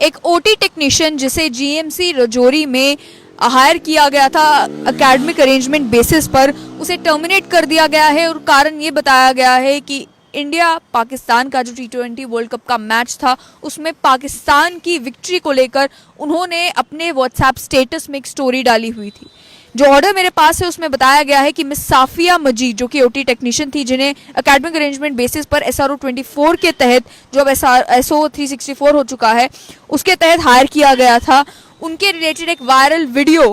एक OT technician जिसे GMC Rajouri में हायर किया गया था एकेडमिक अरेंजमेंट बेसिस पर, उसे टर्मिनेट कर दिया गया है। और कारण ये बताया गया है कि इंडिया पाकिस्तान का जो T20 वर्ल्ड कप का मैच था उसमें पाकिस्तान की विक्ट्री को लेकर उन्होंने अपने व्हाट्सएप स्टेटस में एक स्टोरी डाली हुई थी। जो ऑर्डर मेरे पास है उसमें बताया गया है कि मिस साफिया मजीद जो कि ओटी टेक्नीशियन थी, जिन्हें एकेडमिक अरेंजमेंट बेसिस पर SRO 24 के तहत, जो अब SO 364 हो चुका है, उसके तहत हायर किया गया था, उनके रिलेटेड एक viral video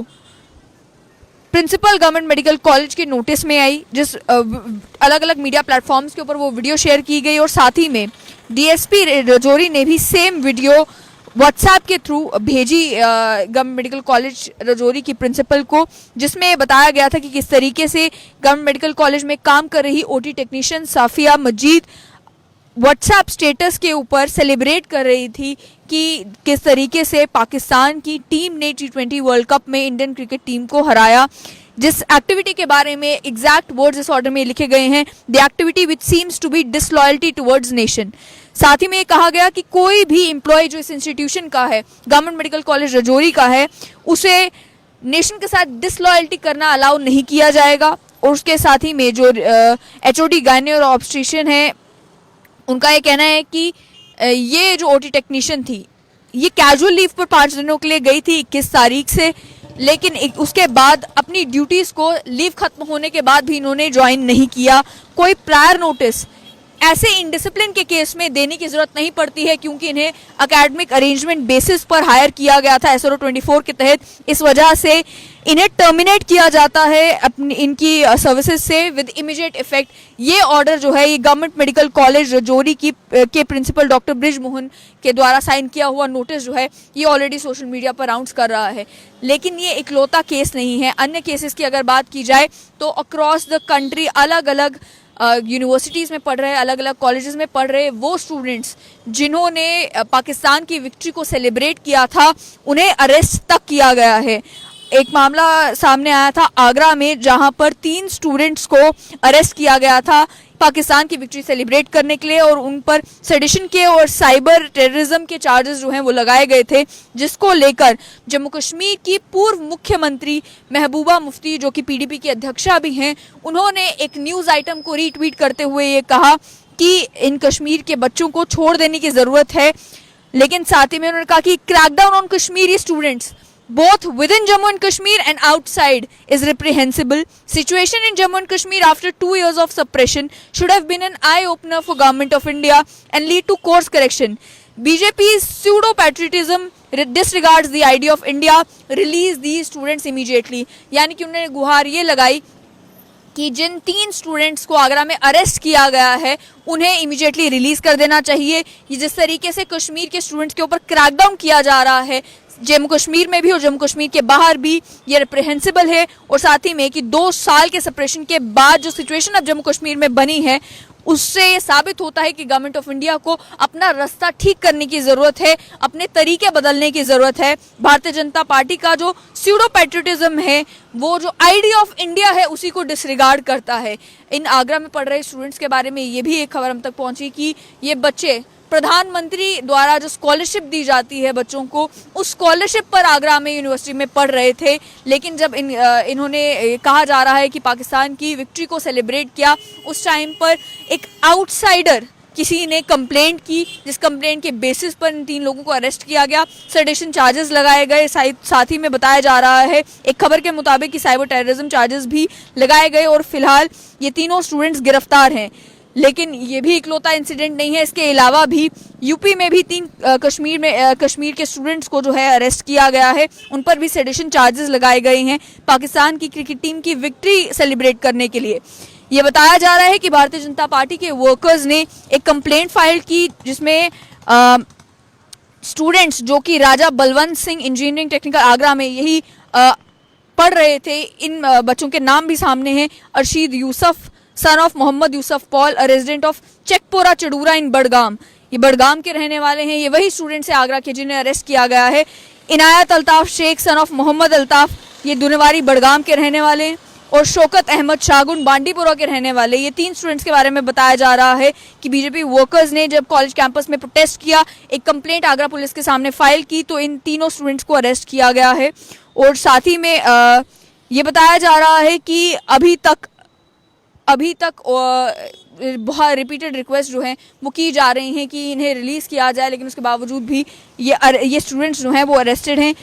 principal government medical college के नोटिस में आई, जिस अलग अलग मीडिया प्लेटफॉर्म्स के ऊपर वो वीडियो शेयर की गई। और साथ ही में डीएसपी रजौरी ने भी सेम वीडियो व्हाट्सएप के थ्रू भेजी गवर्नमेंट मेडिकल कॉलेज रजौरी की प्रिंसिपल को, जिसमें बताया गया था कि किस तरीके से गवर्नमेंट मेडिकल कॉलेज में काम कर रही ओटी टेक्नीशियन साफिया मजीद व्हाट्सएप स्टेटस के ऊपर सेलिब्रेट कर रही थी कि किस तरीके से पाकिस्तान की टीम ने T20 वर्ल्ड कप में इंडियन क्रिकेट टीम को हराया। जिस एक्टिविटी के बारे में एग्जैक्ट वर्ड्स इस ऑर्डर में लिखे गए हैं, the activity which seems to be disloyalty towards nation. साथ ही में कहा गया कि कोई भी एम्प्लॉय जो इस इंस्टीट्यूशन का है, गवर्नमेंट मेडिकल कॉलेज रजौरी का है, उसे नेशन के साथ डिसलॉयल्टी करना अलाउ नहीं किया जाएगा। और उसके साथ ही में जो HOD गायने और ऑब्स्ट्रिशियन है, उनका ये कहना है कि ये जो ओटी टेक्नीशियन थी ये कैजुअल लीव पर 5 दिनों के लिए गई थी 21 तारीख से, लेकिन उसके बाद अपनी ड्यूटीज को लीव खत्म होने के बाद भी इन्होंने ज्वाइन नहीं किया। कोई प्रायर नोटिस ऐसे इनडिसिप्लिन के केस में देने की जरूरत नहीं पड़ती है, क्योंकि इन्हें एकेडमिक अरेंजमेंट बेसिस पर हायर किया गया था SRO 24 के तहत। इस वजह से इन्हें टर्मिनेट किया जाता है अपनी इनकी सर्विसेज से विद इमीडिएट इफेक्ट। ये ऑर्डर जो है ये गवर्नमेंट मेडिकल कॉलेज रजौरी के प्रिंसिपल डॉक्टर ब्रिज मोहन के द्वारा साइन किया हुआ नोटिस जो है ये ऑलरेडी सोशल मीडिया पर राउंड्स कर रहा है। लेकिन ये इकलौता केस नहीं है। अन्य केसेस की अगर बात की जाए तो अक्रॉस द कंट्री अलग अलग यूनिवर्सिटीज़ में पढ़ रहे, अलग अलग कॉलेजेस में पढ़ रहे वो स्टूडेंट्स जिन्होंने पाकिस्तान की विक्ट्री को सेलिब्रेट किया था, उन्हें अरेस्ट तक किया गया है। एक मामला सामने आया था आगरा में, जहां पर 3 स्टूडेंट्स को अरेस्ट किया गया था पाकिस्तान की विक्ट्री सेलिब्रेट करने के लिए, और उन पर सेडिशन के और साइबर टेररिज्म के चार्जेस जो हैं वो लगाए गए थे, जिसको लेकर जम्मू कश्मीर की पूर्व मुख्यमंत्री महबूबा मुफ्ती, जो कि PDP की अध्यक्षा भी हैं, उन्होंने एक न्यूज़ आइटम को रीट्वीट करते हुए ये कहा कि इन कश्मीर के बच्चों को छोड़ देने की ज़रूरत है। लेकिन साथ ही में उन्होंने कहा कि crackdown on Kashmiri students both within Jammu and Kashmir and outside is reprehensible. Situation in Jammu and Kashmir after 2 years of suppression should have been an eye-opener for Government of India and lead to course correction. BJP's pseudo-patriotism disregards the idea of India. Release these students immediately. यानी कि उन्होंने गुहार ये लगाई कि जिन 3 students को आगरा में arrest किया गया है उन्हें इमीडिएटली रिलीज कर देना चाहिए। ये जिस तरीके से कश्मीर के स्टूडेंट्स के ऊपर क्रैकडाउन किया जा रहा है जम्मू कश्मीर में भी और जम्मू कश्मीर के बाहर भी, ये रिप्रेहेंसिबल है। और साथ ही में कि 2 साल के सप्रेशन के बाद जो सिचुएशन अब जम्मू कश्मीर में बनी है, उससे ये साबित होता है कि गवर्नमेंट ऑफ इंडिया को अपना रास्ता ठीक करने की ज़रूरत है, अपने तरीके बदलने की ज़रूरत है। भारतीय जनता पार्टी का जो स्यूडो पैट्रियटिज्म है, वो जो आइडिया ऑफ इंडिया है, उसी को डिसरिगार्ड करता है। इन आगरा में पढ़ रहे स्टूडेंट्स के बारे में ये भी एक खबर हम तक पहुंची कि ये बच्चे प्रधानमंत्री द्वारा जो स्कॉलरशिप दी जाती है बच्चों को, उस स्कॉलरशिप पर आगरा में यूनिवर्सिटी में पढ़ रहे थे। लेकिन जब इन्होंने कहा जा रहा है कि पाकिस्तान की विक्ट्री को सेलिब्रेट किया, उस टाइम पर एक आउटसाइडर किसी ने कंप्लेंट की, जिस कंप्लेंट के बेसिस पर इन 3 लोगों को अरेस्ट किया गया, सेडिशन चार्जेस लगाए गए। साथ ही में बताया जा रहा है एक खबर के मुताबिक कि साइबर टेररिज्म चार्जेस भी लगाए गए और फिलहाल ये तीनों स्टूडेंट्स गिरफ्तार हैं। लेकिन ये भी इकलौता इंसिडेंट नहीं है। इसके अलावा भी यूपी में भी 3 कश्मीर के स्टूडेंट्स को जो है अरेस्ट किया गया है, उन पर भी सेडिशन चार्जेस लगाए गए हैं पाकिस्तान की क्रिकेट टीम की विक्ट्री सेलिब्रेट करने के लिए। ये बताया जा रहा है कि भारतीय जनता पार्टी के वर्कर्स ने एक कंप्लेंट फाइल की, जिसमें स्टूडेंट्स जो कि राजा बलवंत सिंह इंजीनियरिंग टेक्निकल आगरा में यही पढ़ रहे थे, इन बच्चों के नाम भी सामने हैं। Arshid Yusuf son of Mohammad Yusuf Paul, resident of Chekpora Chadoora in Budgam, ये बडगाम के रहने वाले हैं। ये वही स्टूडेंट्स है आगरा के जिन्हें अरेस्ट किया गया है। इनायत अल्ताफ शेख सन ऑफ मोहम्मद अल्ताफ, ये दुनवारी बडगाम के रहने वाले हैं। और शौकत अहमद शागुन बांडीपुरा के रहने वाले, ये 3 स्टूडेंट्स के बारे में बताया जा रहा है कि बीजेपी वर्कर्स ने जब कॉलेज कैंपस में प्रोटेस्ट किया, एक कंप्लेंट आगरा पुलिस के सामने फाइल की, तो इन तीनों स्टूडेंट्स को अरेस्ट किया गया है। और साथ ही में ये बताया जा रहा है कि अभी तक बहुत रिपीटेड रिक्वेस्ट जो हैं वो की जा रही हैं कि इन्हें रिलीज़ किया जाए, लेकिन उसके बावजूद भी ये स्टूडेंट्स जो हैं वो अरेस्टेड हैं।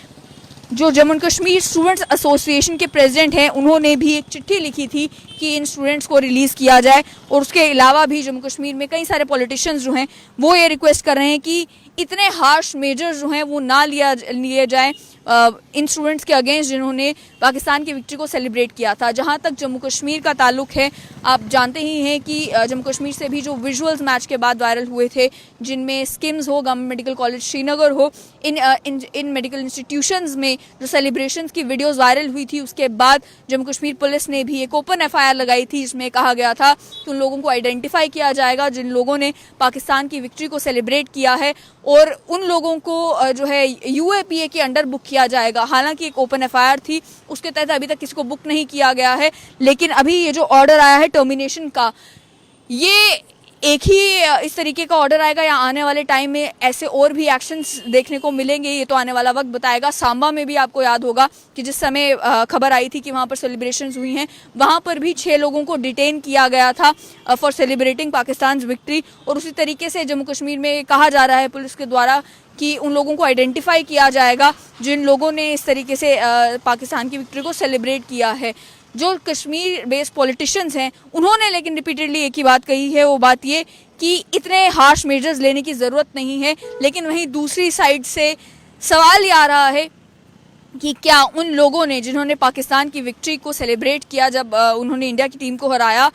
जो Jammu and Kashmir students association के प्रेसिडेंट हैं, उन्होंने भी एक चिट्ठी लिखी थी कि इन स्टूडेंट्स को रिलीज़ किया जाए। और उसके अलावा भी जम्मू कश्मीर में कई सारे पॉलिटिशियंस जो हैं वो ये रिक्वेस्ट कर रहे हैं कि इतने हार्श मेजर्स जो हैं वो ना लिए जाए इन स्टूडेंट्स के अगेंस्ट जिन्होंने पाकिस्तान की विक्ट्री को सेलिब्रेट किया था। जहां तक जम्मू कश्मीर का ताल्लुक है, आप जानते ही हैं कि जम्मू कश्मीर से भी जो विजुअल्स मैच के बाद वायरल हुए थे, जिनमें स्किम्स हो, गवर्नमेंट मेडिकल कॉलेज श्रीनगर हो, इन मेडिकल इंस्टीट्यूशंस में जो सेलिब्रेशंस की वीडियोस वायरल हुई थी, उसके बाद जम्मू कश्मीर पुलिस ने भी एक ओपन एफआईआर लगाई थी, जिसमें कहा गया था कि उन लोगों को आइडेंटिफाई किया जाएगा जिन लोगों ने पाकिस्तान की विक्ट्री को सेलिब्रेट किया है, और उन लोगों को जो है यूएपीए के अंडर बुक किया जाएगा। हालांकि एक ओपन एफआईआर थी, उसके तहत अभी तक किसी को बुक नहीं किया गया है, लेकिन अभी ये जो ऑर्डर आया है टर्मिनेशन का, ये एक ही इस तरीके का ऑर्डर आएगा या आने वाले टाइम में ऐसे और भी एक्शंस देखने को मिलेंगे, ये तो आने वाला वक्त बताएगा। सांबा में भी आपको याद होगा कि जिस समय खबर आई थी कि वहाँ पर सेलिब्रेशंस हुई हैं, वहाँ पर भी 6 लोगों को डिटेन किया गया था फॉर सेलिब्रेटिंग पाकिस्तान विक्ट्री। और उसी तरीके से जम्मू कश्मीर में कहा जा रहा है पुलिस के द्वारा कि उन लोगों को आइडेंटिफाई किया जाएगा जिन लोगों ने इस तरीके से पाकिस्तान की विक्ट्री को सेलिब्रेट किया है। जो कश्मीर बेस्ड पॉलिटिशियंस हैं, उन्होंने लेकिन रिपीटेडली एक ही बात कही है, वो बात ये कि इतने हार्श मेजर्स लेने की ज़रूरत नहीं है। लेकिन वहीं दूसरी साइड से सवाल ये आ रहा है कि क्या उन लोगों ने जिन्होंने पाकिस्तान की विक्ट्री को सेलिब्रेट किया जब उन्होंने इंडिया की टीम को हराया,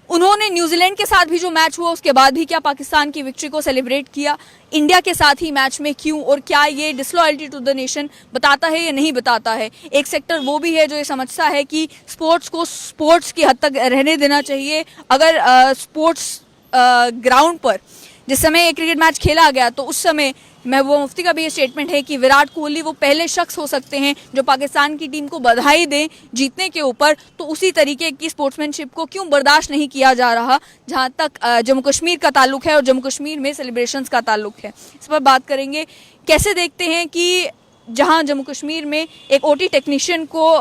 उन्होंने न्यूजीलैंड के साथ भी जो मैच हुआ उसके बाद भी क्या पाकिस्तान की विक्ट्री को सेलिब्रेट किया? इंडिया के साथ ही मैच में क्यों? और क्या ये डिसलॉयल्टी टू द नेशन बताता है या नहीं बताता है? एक सेक्टर वो भी है जो ये समझता है कि स्पोर्ट्स को स्पोर्ट्स की हद तक रहने देना चाहिए। अगर स्पोर्ट्स ग्राउंड पर जिस समय क्रिकेट मैच खेला गया, तो उस समय महबूबा मुफ्ती का भी ये स्टेटमेंट है कि विराट कोहली वो पहले शख्स हो सकते हैं जो पाकिस्तान की टीम को बधाई दें जीतने के ऊपर, तो उसी तरीके की स्पोर्ट्समैनशिप को क्यों बर्दाश्त नहीं किया जा रहा जहां तक जम्मू कश्मीर का ताल्लुक है और जम्मू कश्मीर में सेलिब्रेशंस का ताल्लुक है। इस पर बात करेंगे। कैसे देखते हैं कि जहां जम्मू कश्मीर में एक ओटी टेक्नीशियन को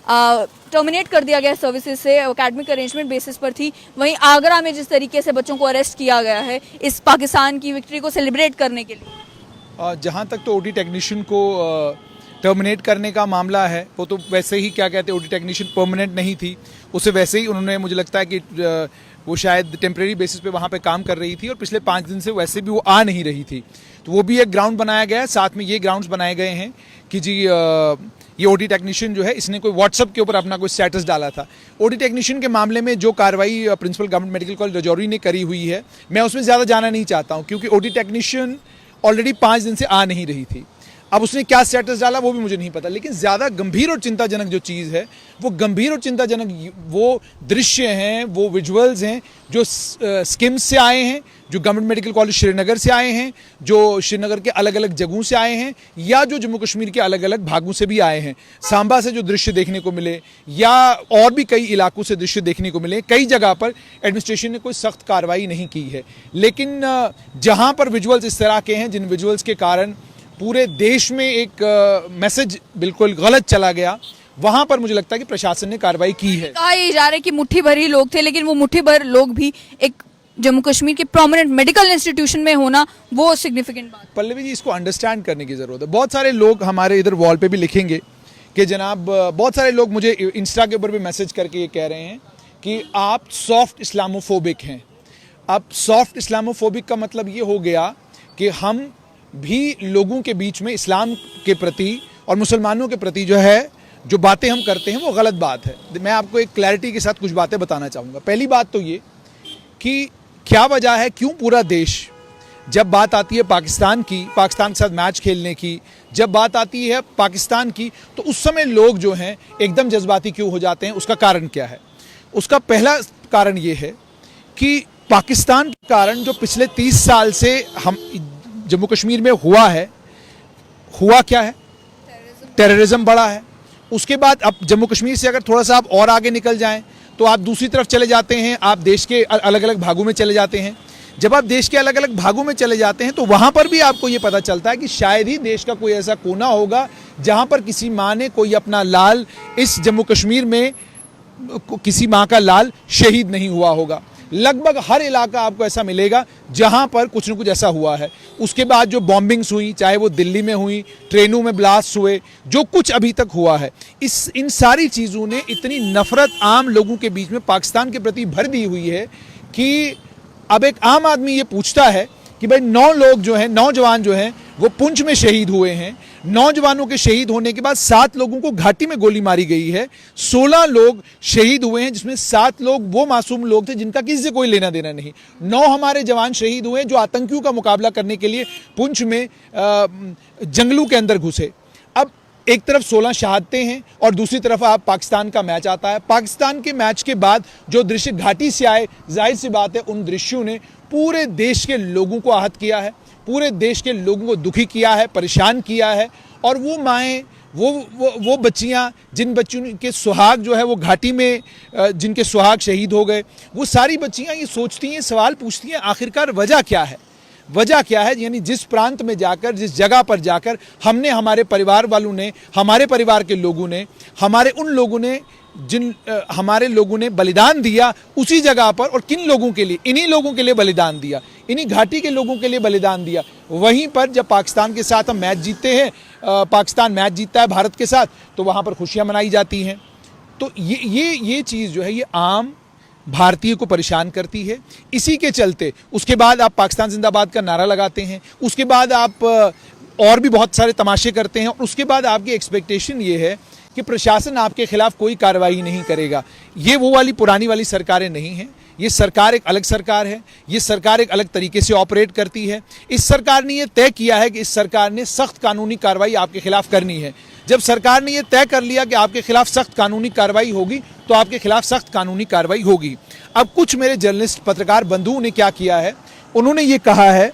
टर्मिनेट कर दिया गया सर्विसेज से, एकेडमिक अरेंजमेंट बेसिस पर थी, वहीं आगरा में जिस तरीके से बच्चों को अरेस्ट किया गया है इस पाकिस्तान की विक्ट्री को सेलिब्रेट करने के लिए, जहाँ तक तो ओटी टेक्नीशियन को टर्मिनेट करने का मामला है, वो तो वैसे ही क्या कहते हैं, ओटी टेक्नीशियन परमानेंट नहीं थी, उसे वैसे ही उन्होंने, मुझे लगता है कि वो शायद टेम्प्रेरी बेसिस पे वहाँ पे काम कर रही थी और पिछले 5 दिन से वैसे भी वो आ नहीं रही थी। तो वो भी एक ग्राउंड बनाया गया है, साथ में ये ग्राउंड्स बनाए गए हैं कि जी ये ओटी टेक्नीशियन जो है, इसने कोई व्हाट्सअप के ऊपर अपना कोई स्टेटस डाला था। ओटी टेक्नीशियन के मामले में जो कार्रवाई principal government medical college Rajouri ने करी हुई है, मैं उसमें ज़्यादा जाना नहीं चाहता हूँ, क्योंकि ओटी टेक्नीशियन ऑलरेडी 5 दिन से आ नहीं रही थी। अब उसने क्या स्टेटस डाला वो भी मुझे नहीं पता, लेकिन ज़्यादा गंभीर और चिंताजनक जो चीज़ है, वो गंभीर और चिंताजनक वो दृश्य हैं, वो विजुअल्स हैं जो स्किम्स से आए हैं, जो गवर्नमेंट मेडिकल कॉलेज श्रीनगर से आए हैं, जो श्रीनगर के अलग अलग जगहों से आए हैं, या जो जम्मू कश्मीर के अलग अलग भागों से भी आए हैं। सांबा से जो दृश्य देखने को मिले या और भी कई इलाकों से दृश्य देखने को मिले, कई जगह पर एडमिनिस्ट्रेशन ने कोई सख्त कार्रवाई नहीं की है, लेकिन जहाँ पर विजुअल्स इस तरह के हैं, जिन विजुअल्स के कारण पूरे देश में एक मैसेज बिल्कुल गलत चला गया, वहां पर मुझे लगता है कि प्रशासन ने कार्रवाई की है। कहा ये जा रहा है कि मुट्ठी भर ही लोग थे, लेकिन वो मुट्ठी भर लोग भी एक जम्मू कश्मीर के प्रोमिनेंट मेडिकल इंस्टीट्यूशन में होना, वो सिग्निफिकेंट बात। पल्लवी जी, इसको अंडरस्टैंड करने की जरूरत है। बहुत सारे लोग हमारे इधर वॉल पे भी लिखेंगे कि जनाब, बहुत सारे लोग मुझे इंस्टा के ऊपर भी मैसेज करके ये कह रहे हैं कि आप सॉफ्ट इस्लामोफोबिक हैं। अब सॉफ्ट इस्लामोफोबिक का मतलब ये हो गया कि हम भी लोगों के बीच में इस्लाम के प्रति और मुसलमानों के प्रति जो है, जो बातें हम करते हैं वो गलत बात है। मैं आपको एक क्लैरिटी के साथ कुछ बातें बताना चाहूँगा। पहली बात तो ये कि क्या वजह है, क्यों पूरा देश, जब बात आती है पाकिस्तान की, पाकिस्तान के साथ मैच खेलने की, जब बात आती है पाकिस्तान की, तो उस समय लोग जो हैं एकदम जज्बाती क्यों हो जाते हैं? उसका कारण क्या है? उसका पहला कारण ये है कि पाकिस्तान के कारण जो पिछले 30 साल से हम जम्मू कश्मीर में हुआ है, हुआ क्या है? टेररिज्म बढ़ा है। उसके बाद अब जम्मू कश्मीर से अगर थोड़ा सा आप और आगे निकल जाएं तो आप दूसरी तरफ चले जाते हैं, आप देश के अलग अलग भागों में चले जाते हैं। जब आप देश के अलग अलग भागों में चले जाते हैं तो वहाँ पर भी आपको ये पता चलता है कि शायद ही देश का कोई ऐसा कोना होगा जहाँ पर किसी माँ ने कोई अपना लाल, इस जम्मू कश्मीर में किसी माँ का लाल शहीद नहीं हुआ होगा। लगभग हर इलाका आपको ऐसा मिलेगा जहां पर कुछ न कुछ ऐसा हुआ है। उसके बाद जो बॉम्बिंग्स हुई, चाहे वो दिल्ली में हुई, ट्रेनों में ब्लास्ट हुए, जो कुछ अभी तक हुआ है, इन सारी चीज़ों ने इतनी नफरत आम लोगों के बीच में पाकिस्तान के प्रति भर दी हुई है कि अब एक आम आदमी ये पूछता है कि भाई 9 लोग जो हैं, नौजवान जो हैं, वो पुंछ में शहीद हुए हैं। नौजवानों के शहीद होने के बाद 7 लोगों को घाटी में गोली मारी गई है। 16 लोग शहीद हुए हैं, जिसमें 7 लोग वो मासूम लोग थे जिनका किसी से कोई लेना देना नहीं। 9 हमारे जवान शहीद हुए जो आतंकियों का मुकाबला करने के लिए पुंछ में जंगलों के अंदर घुसे। अब एक तरफ 16 शहादतें हैं और दूसरी तरफ आप पाकिस्तान का मैच आता है। पाकिस्तान के मैच के बाद जो दृश्य घाटी से आए, जाहिर सी बात है उन दृश्यों ने पूरे देश के लोगों को आहत किया है, पूरे देश के लोगों को दुखी किया है, परेशान किया है। और वो माएँ, वो बच्चियाँ, जिन बच्चियों के सुहाग जो है वो घाटी में, जिनके सुहाग शहीद हो गए, वो सारी बच्चियाँ ये सोचती हैं, सवाल पूछती हैं, आखिरकार वजह क्या है, वजह क्या है। यानी जिस प्रांत में जाकर, जिस जगह पर जाकर हमने, हमारे परिवार वालों ने, हमारे परिवार के लोगों ने, हमारे उन लोगों ने, हमारे लोगों ने बलिदान दिया, उसी जगह पर, और किन लोगों के लिए, इन्हीं लोगों के लिए बलिदान दिया, इन्हीं घाटी के लोगों के लिए बलिदान दिया। वहीं पर जब पाकिस्तान के साथ हम मैच जीतते हैं, पाकिस्तान मैच जीतता है भारत के साथ, तो वहाँ पर खुशियाँ मनाई जाती हैं। तो ये चीज़ जो है ये आम भारतीय को परेशान करती है। इसी के चलते उसके बाद आप पाकिस्तान जिंदाबाद का नारा लगाते हैं, उसके बाद आप और भी बहुत सारे तमाशे करते हैं, और उसके बाद आपकी एक्सपेक्टेशन ये है कि प्रशासन आपके खिलाफ कोई कार्रवाई नहीं करेगा। ये वो वाली पुरानी वाली सरकारें नहीं हैं। ये सरकार एक अलग सरकार है, ये सरकार एक अलग तरीके से ऑपरेट करती है। इस सरकार ने ये तय किया है कि इस सरकार ने सख्त कानूनी कार्रवाई आपके खिलाफ करनी है। जब सरकार ने ये तय कर लिया कि आपके खिलाफ सख्त कानूनी कार्रवाई होगी, तो आपके खिलाफ सख्त कानूनी कार्रवाई होगी। अब कुछ मेरे जर्नलिस्ट, पत्रकार बंधुओं ने क्या किया है, उन्होंने ये कहा है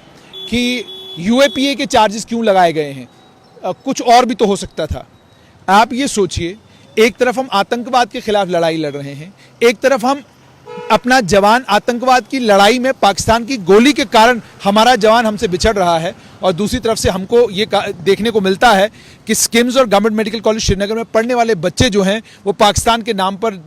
कि यूएपीए के चार्जेस क्यों लगाए गए हैं, कुछ और भी तो हो सकता था। आप ये सोचिए, एक तरफ हम आतंकवाद के खिलाफ लड़ाई लड़ रहे हैं, एक तरफ हम अपना जवान आतंकवाद की लड़ाई में पाकिस्तान की गोली के कारण हमारा जवान हमसे बिछड़ रहा है, और दूसरी तरफ से हमको ये देखने को मिलता है कि स्किम्स और गवर्नमेंट मेडिकल कॉलेज श्रीनगर में पढ़ने वाले बच्चे जो हैं वो पाकिस्तान के नाम पर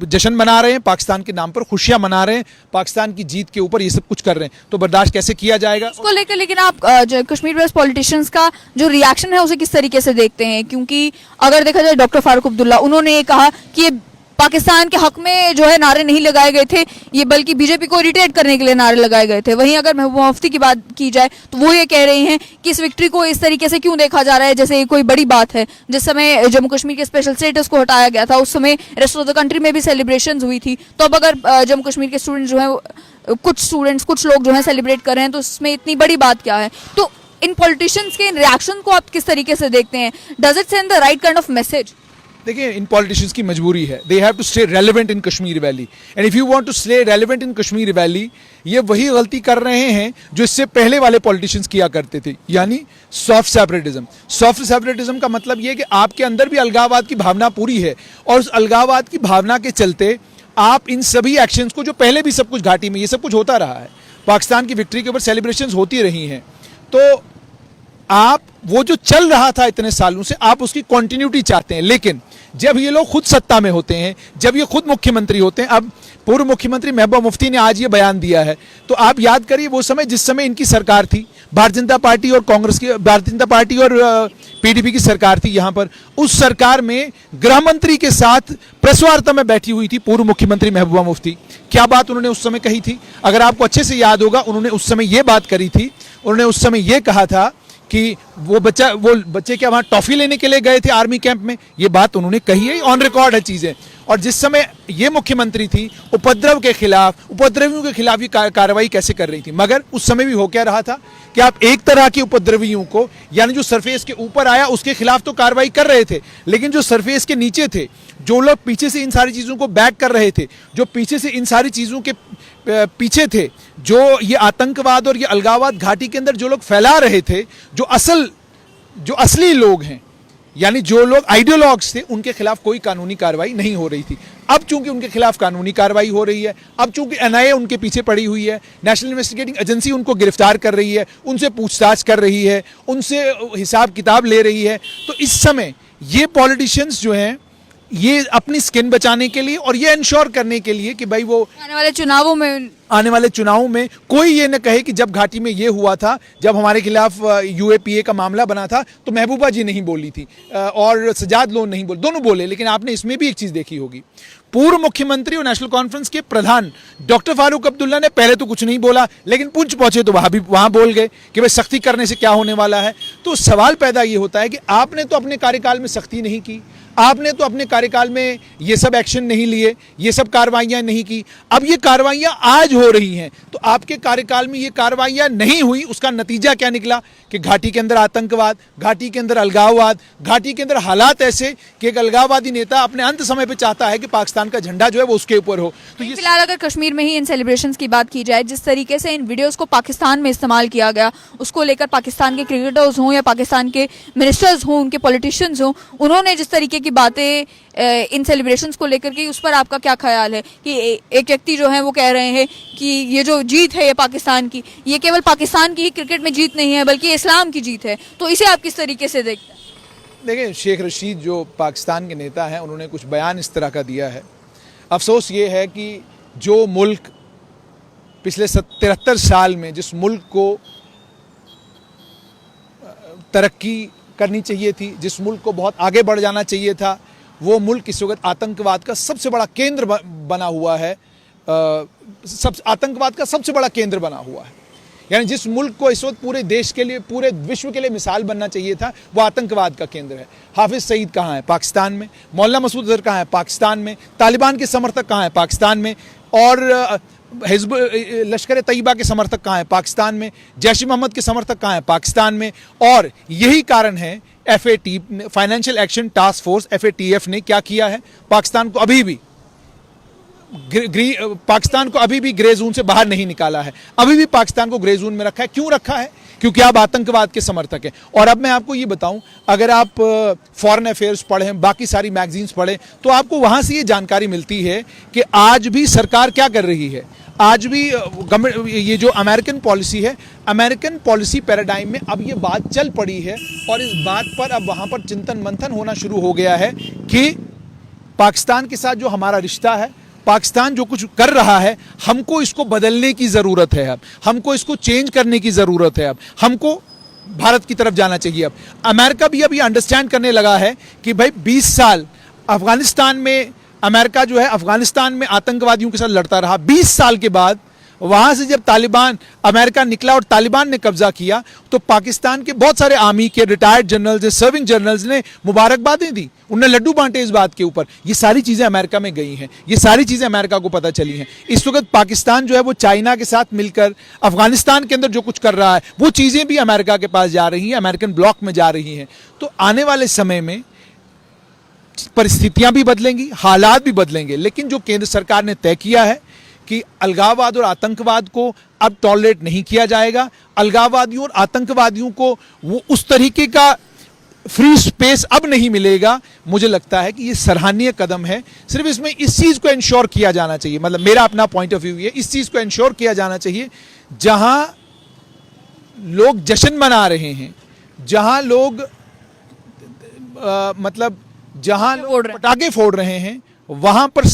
जश्न मना रहे हैं, पाकिस्तान के नाम पर खुशियां मना रहे हैं, पाकिस्तान की जीत के ऊपर ये सब कुछ कर रहे हैं। तो बर्दाश्त कैसे किया जाएगा उसको लेकर? लेकिन आप कश्मीर बेस्ड पॉलिटिशियंस का जो रिएक्शन है उसे किस तरीके से देखते हैं? क्योंकि अगर देखा जाए, डॉक्टर फारूक अब्दुल्ला, उन्होंने ये कहा कि ये पाकिस्तान के हक में जो है नारे नहीं लगाए गए थे, ये बल्कि बीजेपी को इरिटेट करने के लिए नारे लगाए गए थे। वहीं अगर महबूबा मुफ्ती की बात की जाए तो वो ये कह रही हैं कि इस विक्ट्री को इस तरीके से क्यों देखा जा रहा है जैसे ये कोई बड़ी बात है। जिस समय जम्मू कश्मीर के स्पेशल स्टेटस को हटाया गया था, उस समय रेस्ट ऑफ द कंट्री में भी सेलिब्रेशन हुई थी। तो अब अगर जम्मू कश्मीर के स्टूडेंट जो है, कुछ लोग जो है सेलिब्रेट कर रहे हैं, तो इसमें इतनी बड़ी बात क्या है? तो इन पॉलिटिशियंस के रिएक्शन को आप किस तरीके से देखते हैं? Does it send the right kind of message? देखिए, इन पॉलिटिशियंस की मजबूरी है, they have to stay relevant in Kashmir valley, and if you want to stay relevant in Kashmir valley, ये वही गलती कर रहे हैं जो इससे पहले वाले पॉलिटिशियंस किया करते थे, यानी सॉफ्ट सेपरेटिज्म। सॉफ्ट सेपरेटिज्म का मतलब ये कि आपके अंदर भी अलगाववाद की भावना पूरी है, और उस अलगाववाद की भावना के चलते आप इन सभी एक्शंस को, जो पहले भी सब कुछ घाटी में ये सब कुछ होता रहा है, पाकिस्तान की विक्ट्री के ऊपर सेलिब्रेशंस होती रही हैं, तो आप वो जो चल रहा था इतने सालों से, आप उसकी कंटिन्यूटी चाहते हैं। लेकिन जब ये लोग खुद सत्ता में होते हैं, जब ये खुद मुख्यमंत्री होते हैं, अब पूर्व मुख्यमंत्री महबूबा मुफ्ती ने आज ये बयान दिया है, तो आप याद करिए वो समय जिस समय इनकी सरकार थी, भारतीय जनता पार्टी और कांग्रेस की, भारतीय जनता पार्टी और पीडीपी की सरकार थी यहाँ पर, उस सरकार में गृह मंत्री के साथ प्रेस वार्ता में बैठी हुई थी पूर्व मुख्यमंत्री महबूबा मुफ्ती। क्या बात उन्होंने उस समय कही थी? अगर आपको अच्छे से याद होगा, उन्होंने उस समय ये बात करी थी, उन्होंने उस समय ये कहा था कि वो बच्चे क्या वहाँ टॉफी लेने के लिए गए थे आर्मी कैंप में, ये बात उन्होंने कही है, ऑन रिकॉर्ड है चीज़ें। और जिस समय ये मुख्यमंत्री थी, उपद्रव के खिलाफ, उपद्रवियों के खिलाफ ये कार्रवाई कैसे कर रही थी? मगर उस समय भी हो क्या रहा था कि आप एक तरह के उपद्रवियों को, यानी जो सरफेस के ऊपर आया उसके खिलाफ तो कार्रवाई कर रहे थे, लेकिन जो सरफेस के नीचे थे, जो लोग पीछे से इन सारी चीज़ों को बैक कर रहे थे, जो पीछे से इन सारी चीज़ों के पीछे थे, जो ये आतंकवाद और ये अलगाववाद घाटी के अंदर जो लोग फैला रहे थे, जो असली लोग हैं, यानी जो लोग आइडियोलॉग्स थे उनके खिलाफ कोई कानूनी कार्रवाई नहीं हो रही थी। अब चूंकि उनके खिलाफ कानूनी कार्रवाई हो रही है, अब चूंकि एनआईए उनके पीछे पड़ी हुई है, नेशनल इन्वेस्टिगेटिंग एजेंसी उनको गिरफ्तार कर रही है, उनसे पूछताछ कर रही है, उनसे हिसाब किताब ले रही है, तो इस समय ये पॉलिटिशियंस जो हैं ये अपनी स्किन बचाने के लिए और ये इंश्योर करने के लिए कि भाई वो आने वाले चुनावों में कोई ये न कहे कि जब घाटी में ये हुआ था, जब हमारे खिलाफ यूएपीए का मामला बना था तो महबूबा जी नहीं बोली थी और सजाद लोन नहीं बोले, दोनों बोले। लेकिन आपने इसमें भी एक चीज देखी होगी, पूर्व मुख्यमंत्री और नेशनल कॉन्फ्रेंस के प्रधान डॉक्टर फारूक अब्दुल्ला ने पहले तो कुछ नहीं बोला, लेकिन पुंछ पहुंचे तो वहां बोल गए कि भाई सख्ती करने से क्या होने वाला है। तो सवाल पैदा ये होता है कि आपने तो अपने कार्यकाल में सख्ती नहीं की, आपने तो अपने कार्यकाल में ये सब एक्शन नहीं लिए, ये सब कार्रवाइयां नहीं की, अब ये कार्रवाइयां आज हो रही हैं, तो आपके कार्यकाल में ये कार्रवाइयां नहीं हुई, उसका नतीजा क्या निकला कि घाटी के अंदर आतंकवाद, घाटी के अंदर अलगाववाद, घाटी के अंदर हालात ऐसे कि एक अलगाववादी नेता अपने अंत समय पे चाहता है कि पाकिस्तान का झंडा जो है वो उसके ऊपर हो। तो ये फिलहाल अगर कश्मीर में ही इन सेलिब्रेशंस की बात की जाए, जिस तरीके से इन वीडियोस को पाकिस्तान में इस्तेमाल किया गया, उसको लेकर पाकिस्तान के क्रिकेटर्स हों या पाकिस्तान के मिनिस्टर्स हों, उनके पॉलिटिशियंस हों, उन्होंने जिस तरीके की बातें इन सेलिब्रेशंस को लेकर की, उस पर आपका क्या ख्याल है कि एक व्यक्ति जो है वो कह रहे हैं कि ये जो जीत है ये पाकिस्तान की, ये केवल पाकिस्तान की ही क्रिकेट में जीत नहीं है बल्कि इस्लाम की जीत है, तो इसे आप किस तरीके से देखते हैं? देखिए, शेख रशीद जो पाकिस्तान के नेता हैं उन्होंने कुछ बयान इस तरह का दिया है। अफसोस ये है कि जो मुल्क पिछले 73 साल में जिस मुल्क को तरक्की करनी चाहिए थी, जिस मुल्क को बहुत आगे बढ़ जाना चाहिए था, वो मुल्क इस वक्त आतंकवाद का सबसे बड़ा केंद्र बना हुआ है, आतंकवाद का सबसे बड़ा केंद्र बना हुआ है। यानी जिस मुल्क को इस वक्त पूरे देश के लिए, पूरे विश्व के लिए मिसाल बनना चाहिए था, वो आतंकवाद का केंद्र है। हाफिज सईद कहाँ है? पाकिस्तान में। मौलाना मसूद अजहर कहाँ है? पाकिस्तान में। तालिबान के समर्थक कहाँ है? पाकिस्तान में। और हिज़्ब लश्कर तैयबा के समर्थक कहाँ हैं? पाकिस्तान में। जैश मोहम्मद के समर्थक कहाँ हैं? पाकिस्तान में। और यही कारण है FAT financial action task force FATF ने क्या किया है, पाकिस्तान को अभी भी ग्रे जोन से बाहर नहीं निकाला है, अभी भी पाकिस्तान को ग्रे जोन में रखा है। क्यों रखा है? क्योंकि आप आतंकवाद के समर्थक हैं। और अब मैं आपको ये बताऊं, अगर आप फॉरेन अफेयर्स पढ़ें, बाकी सारी मैगजीन्स पढ़ें, तो आपको वहां से ये जानकारी मिलती है कि आज भी सरकार क्या कर रही है। आज भी ये जो अमेरिकन पॉलिसी है, अमेरिकन पॉलिसी पैराडाइम में अब ये बात चल पड़ी है और इस बात पर अब वहां पर चिंतन मंथन होना शुरू हो गया है कि पाकिस्तान के साथ जो हमारा रिश्ता है, पाकिस्तान जो कुछ कर रहा है, हमको इसको बदलने की ज़रूरत है, अब हमको इसको चेंज करने की ज़रूरत है, अब हमको भारत की तरफ जाना चाहिए। अब अमेरिका भी अब ये अंडरस्टैंड करने लगा है कि भाई 20 साल अफगानिस्तान में अमेरिका जो है अफगानिस्तान में आतंकवादियों के साथ लड़ता रहा। 20 साल के बाद वहां से जब अमेरिका निकला और तालिबान ने कब्जा किया, तो पाकिस्तान के बहुत सारे आर्मी के रिटायर्ड जनरल्स, सर्विंग जनरल्स ने मुबारकबादें दी, उन्होंने लड्डू बांटे इस बात के ऊपर। ये सारी चीजें अमेरिका में गई हैं, ये सारी चीजें अमेरिका को पता चली हैं। इस वक्त पाकिस्तान जो है वो चाइना के साथ मिलकर अफगानिस्तान के अंदर जो कुछ कर रहा है, वो चीजें भी अमेरिका के पास जा रही हैं, अमेरिकन ब्लॉक में जा रही हैं। तो आने वाले समय में परिस्थितियां भी बदलेंगी, हालात भी बदलेंगे, लेकिन जो केंद्र सरकार ने तय किया है कि अलगाववाद और आतंकवाद को अब टॉलरेट नहीं किया जाएगा, अलगाववादियों और आतंकवादियों को वो उस तरीके का फ्री स्पेस अब नहीं मिलेगा, मुझे लगता है कि ये सराहनीय कदम है। सिर्फ इसमें इस चीज को इंश्योर किया जाना चाहिए, मतलब मेरा अपना पॉइंट ऑफ व्यू है, इस चीज को इंश्योर किया जाना चाहिए, जहां लोग जश्न मना रहे हैं, जहां लोग जहां लोग पटाखे फोड़ रहे हैं, वहां पर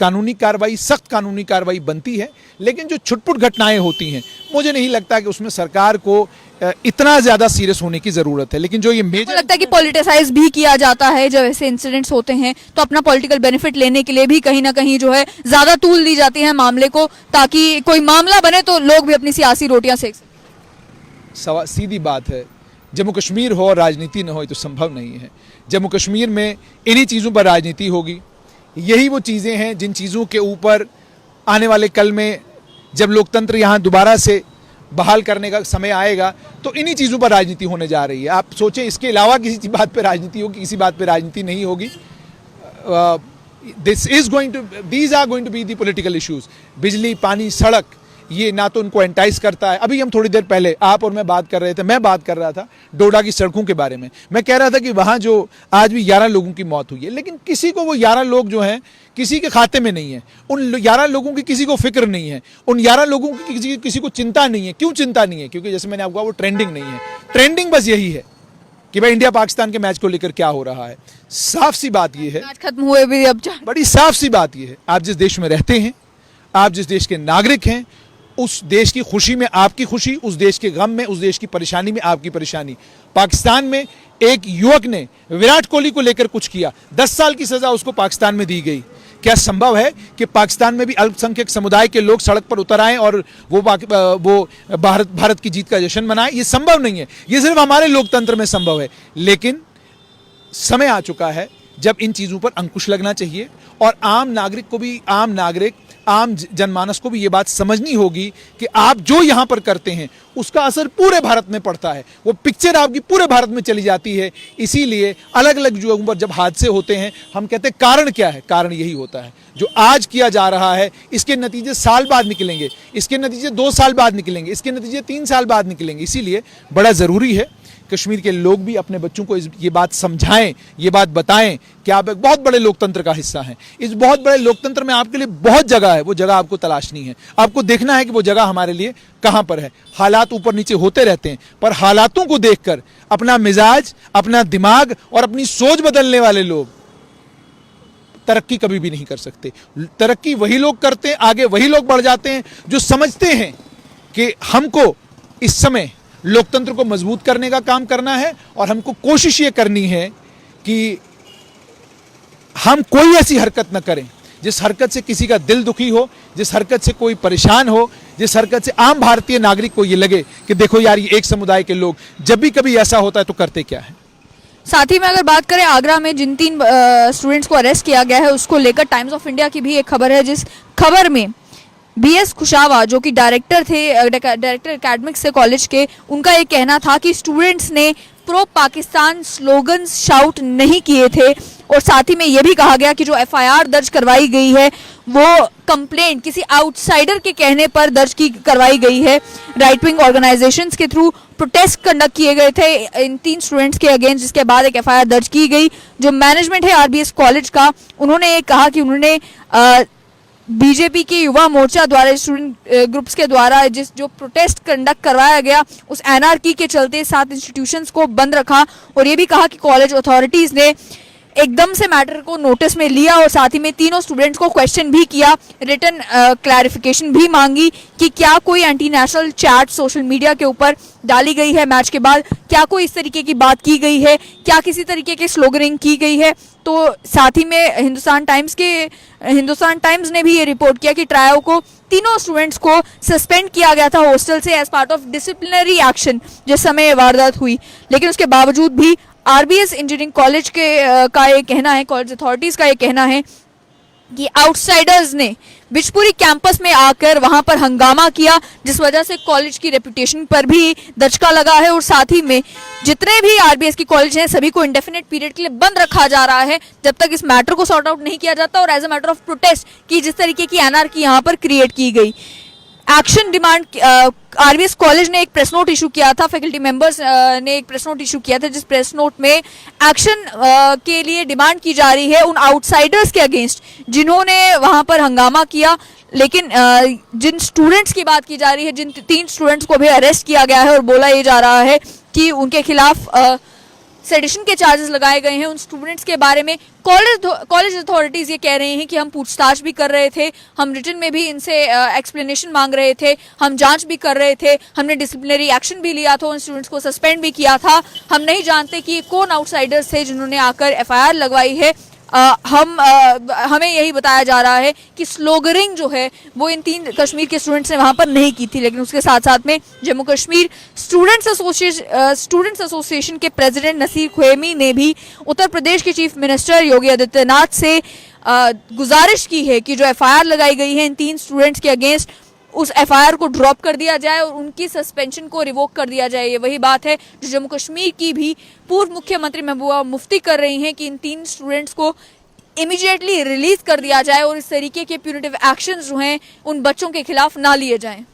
कानूनी कार्रवाई, सख्त कानूनी कार्रवाई बनती है। लेकिन जो छुटपुट घटनाएं होती हैं, मुझे नहीं लगता कि उसमें सरकार को इतना ज्यादा सीरियस होने की जरूरत है। लेकिन जो ये मेजर लगता है कि पॉलिटिसाइज भी किया जाता है, जब ऐसे इंसिडेंट्स होते हैं तो अपना पॉलिटिकल बेनिफिट लेने के लिए भी कहीं ना कहीं जो है ज्यादा तूल दी जाती है मामले को, ताकि कोई मामला बने तो लोग भी अपनी सियासी रोटियां सेक सकें। सीधी बात है, जम्मू कश्मीर हो और राजनीति न हो, ये तो संभव नहीं है। जम्मू कश्मीर में इन्हीं चीज़ों पर राजनीति होगी। यही वो चीज़ें हैं जिन चीज़ों के ऊपर आने वाले कल में जब लोकतंत्र यहाँ दोबारा से बहाल करने का समय आएगा, तो इन्हीं चीज़ों पर राजनीति होने जा रही है। आप सोचें, इसके अलावा किसी बात पर राजनीति होगी, किसी बात पर राजनीति नहीं होगी। These are going to be the political issues. बिजली, पानी, सड़क, ये ना तो उनको एंटाइज करता है। अभी हम थोड़ी देर पहले आप और मैं बात कर रहे थे, मैं बात कर रहा था डोडा की सड़कों के बारे में। मैं कह रहा था कि वहाँ जो आज भी 11 लोगों की मौत हुई है, लेकिन किसी को वो 11 लोग जो हैं किसी के खाते में नहीं है। उन 11 लोगों की किसी को फिक्र नहीं है, उन 11 लोगों की किसी को चिंता नहीं है। क्यों चिंता नहीं है? क्योंकि जैसे मैंने आपको कहा वो ट्रेंडिंग नहीं है। ट्रेंडिंग बस यही है कि भाई इंडिया पाकिस्तान के मैच को लेकर क्या हो रहा है। साफ सी बात यह है, मैच खत्म हुए भी अब बड़ी साफ सी बात यह है, आप जिस देश में रहते हैं, आप जिस देश के नागरिक हैं, उस देश की खुशी में आपकी खुशी, उस देश के गम में, उस देश की परेशानी में आपकी परेशानी। पाकिस्तान में एक युवक ने विराट कोहली को लेकर कुछ किया, 10 साल की सजा उसको पाकिस्तान में दी गई। क्या संभव है कि पाकिस्तान में भी अल्पसंख्यक समुदाय के लोग सड़क पर उतर आएं और वो भारत की जीत का जश्न मनाएं? ये संभव नहीं है, ये सिर्फ हमारे लोकतंत्र में संभव है। लेकिन समय आ चुका है जब इन चीज़ों पर अंकुश लगना चाहिए और आम नागरिक आम जनमानस को भी ये बात समझनी होगी कि आप जो यहाँ पर करते हैं उसका असर पूरे भारत में पड़ता है। वो पिक्चर आपकी पूरे भारत में चली जाती है। इसीलिए अलग अलग जगहों पर जब हादसे होते हैं हम कहते हैं कारण क्या है? कारण यही होता है जो आज किया जा रहा है, इसके नतीजे साल बाद निकलेंगे, इसके नतीजे 2 साल बाद निकलेंगे, इसके नतीजे 3 साल बाद निकलेंगे। इसीलिए बड़ा ज़रूरी है कश्मीर के लोग भी अपने बच्चों को ये बात समझाएं, ये बात बताएं कि आप एक बहुत बड़े लोकतंत्र का हिस्सा हैं। इस बहुत बड़े लोकतंत्र में आपके लिए बहुत जगह है, वो जगह आपको तलाशनी है। आपको देखना है कि वो जगह हमारे लिए कहां पर है। हालात ऊपर नीचे होते रहते हैं, पर हालातों को देखकर अपना मिजाज, अपना दिमाग और अपनी सोच बदलने वाले लोग तरक्की कभी भी नहीं कर सकते। तरक्की वही लोग करते हैं, आगे वही लोग बढ़ जाते हैं जो समझते हैं कि हमको इस समय लोकतंत्र को मजबूत करने का काम करना है और हमको कोशिश ये करनी है कि हम कोई ऐसी हरकत न करें जिस हरकत से किसी का दिल दुखी हो, जिस हरकत से कोई परेशान हो, जिस हरकत से आम भारतीय नागरिक को ये लगे कि देखो यार ये एक समुदाय के लोग जब भी कभी ऐसा होता है तो करते क्या है। साथ ही में अगर बात करें आगरा में जिन 3 स्टूडेंट्स को अरेस्ट किया गया है उसको लेकर टाइम्स ऑफ इंडिया की भी एक खबर है, जिस खबर में BS कुशावा जो कि डायरेक्टर एकेडमिक्स से कॉलेज के, उनका ये कहना था कि स्टूडेंट्स ने प्रो पाकिस्तान स्लोगन्स शाउट नहीं किए थे। और साथ ही में ये भी कहा गया कि जो FIR दर्ज करवाई गई है वो कंप्लेंट किसी आउटसाइडर के कहने पर करवाई गई है। राइट विंग ऑर्गेनाइजेशंस के थ्रू प्रोटेस्ट कंडक्ट किए गए थे इन 3 स्टूडेंट्स के अगेंस्ट, जिसके बाद एक FIR दर्ज की गई। जो मैनेजमेंट है RBS कॉलेज का, उन्होंने ये कहा कि उन्होंने बीजेपी के युवा मोर्चा द्वारा स्टूडेंट ग्रुप्स के द्वारा जो प्रोटेस्ट कंडक्ट करवाया गया उस एनआरकी के चलते 7 इंस्टीट्यूशंस को बंद रखा। और ये भी कहा कि कॉलेज अथॉरिटीज़ ने एकदम से मैटर को नोटिस में लिया और साथ ही में तीनों स्टूडेंट्स को क्वेश्चन भी किया, रिटन क्लैरिफिकेशन भी मांगी कि क्या कोई anti national chat social media के ऊपर डाली गई है मैच के बाद, क्या कोई इस तरीके की बात की गई है, क्या किसी तरीके की स्लोगनिंग की गई है। तो साथ ही में हिंदुस्तान टाइम्स ने भी ये रिपोर्ट किया कि ट्रायो को तीनों स्टूडेंट्स को सस्पेंड किया गया था हॉस्टल से as part of disciplinary action जिस समय वारदात हुई। लेकिन उसके बावजूद भी RBS इंजीनियरिंग कॉलेज का ये कहना है, कॉलेज अथॉरिटीज़ का ये कहना है कि आउटसाइडर्स ने बिजपुरी कैंपस में आकर वहां पर हंगामा किया, जिस वजह से कॉलेज की रेपुटेशन पर भी दचका लगा है। और साथ ही में जितने भी RBS की कॉलेज हैं सभी को इंडेफिनिट पीरियड के लिए बंद रखा जा रहा है जब तक इस मैटर को सॉर्ट आउट नहीं किया जाता। और as a matter of protest की जिस तरीके की एनआरकी यहाँ पर क्रिएट की गई, एक्शन डिमांड RBS कॉलेज ने एक प्रेस नोट इशू किया था, फैकल्टी मेंबर्स ने एक प्रेस नोट इशू किया था, जिस प्रेस नोट में एक्शन के लिए डिमांड की जा रही है उन आउटसाइडर्स के अगेंस्ट जिन्होंने वहां पर हंगामा किया। लेकिन जिन स्टूडेंट्स की बात की जा रही है, जिन 3 स्टूडेंट्स को भी अरेस्ट किया गया है और बोला ये जा रहा है कि उनके खिलाफ सेडिशन के चार्जेस लगाए गए हैं, उन स्टूडेंट्स के बारे में कॉलेज अथॉरिटीज़ ये कह रहे हैं कि हम पूछताछ भी कर रहे थे, हम रिटन में भी इनसे एक्सप्लेनेशन मांग रहे थे, हम जांच भी कर रहे थे, हमने डिसिप्लिनरी एक्शन भी लिया था, उन स्टूडेंट्स को सस्पेंड भी किया था। हम नहीं जानते कि कौन आउटसाइडर्स थे जिन्होंने आकर FIR लगवाई है। हमें यही बताया जा रहा है कि स्लोगनिंग जो है वो इन 3 कश्मीर के स्टूडेंट्स ने वहां पर नहीं की थी। लेकिन उसके साथ साथ में जम्मू कश्मीर स्टूडेंट्स एसोसिएशन के प्रेसिडेंट नसीर खुएमी ने भी उत्तर प्रदेश के चीफ मिनिस्टर योगी आदित्यनाथ से गुजारिश की है कि जो FIR लगाई गई है इन 3 स्टूडेंट्स के अगेंस्ट, उस FIR को ड्रॉप कर दिया जाए और उनकी सस्पेंशन को रिवोक कर दिया जाए। ये वही बात है जो जम्मू कश्मीर की भी पूर्व मुख्यमंत्री महबूबा मुफ्ती कर रही हैं कि इन 3 स्टूडेंट्स को इमीडिएटली रिलीज कर दिया जाए और इस तरीके के प्यूनिटिव एक्शंस जो हैं उन बच्चों के खिलाफ ना लिए जाएं।